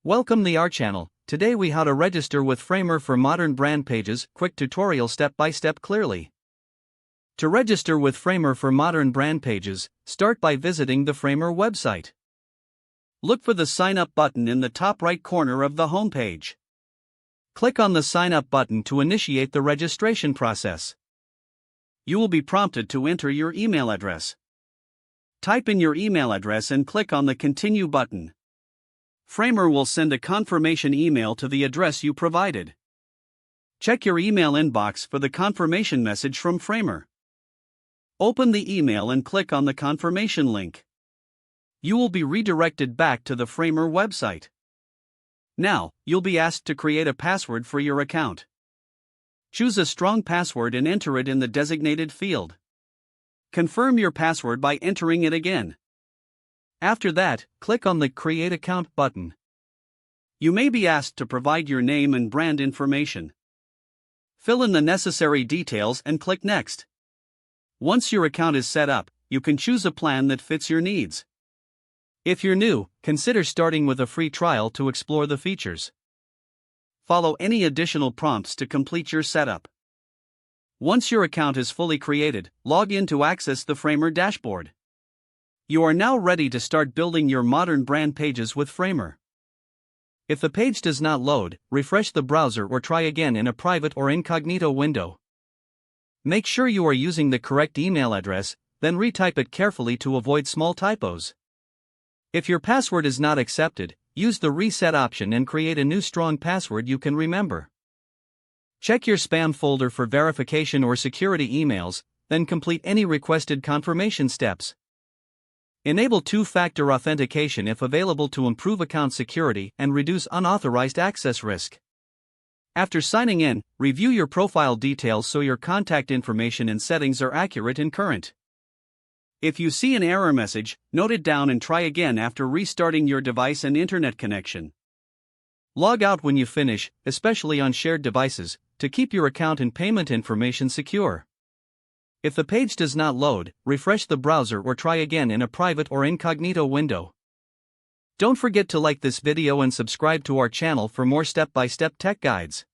Welcome to our channel. Today we how to register with Framer for modern brand pages. Quick tutorial step by step clearly. To register with Framer for modern brand pages, start by visiting the Framer website. Look for the Sign Up button in the top right corner of the homepage. Click on the Sign Up button to initiate the registration process. You will be prompted to enter your email address. Type in your email address and click on the Continue button. Framer will send a confirmation email to the address you provided. Check your email inbox for the confirmation message from Framer. Open the email and click on the confirmation link. You will be redirected back to the Framer website. Now, you'll be asked to create a password for your account. Choose a strong password and enter it in the designated field. Confirm your password by entering it again. After that, click on the Create Account button. You may be asked to provide your name and brand information. Fill in the necessary details and click Next. Once your account is set up, you can choose a plan that fits your needs. If you're new, consider starting with a free trial to explore the features. Follow any additional prompts to complete your setup. Once your account is fully created, log in to access the Framer dashboard. You are now ready to start building your modern brand pages with Framer. If the page does not load, refresh the browser or try again in a private or incognito window. Make sure you are using the correct email address, then retype it carefully to avoid small typos. If your password is not accepted, use the reset option and create a new strong password you can remember. Check your spam folder for verification or security emails, then complete any requested confirmation steps. Enable two-factor authentication if available to improve account security and reduce unauthorized access risk. After signing in, review your profile details so your contact information and settings are accurate and current. If you see an error message, note it down and try again after restarting your device and internet connection. Log out when you finish, especially on shared devices, to keep your account and payment information secure. If the page does not load, refresh the browser or try again in a private or incognito window. Don't forget to like this video and subscribe to our channel for more step-by-step tech guides.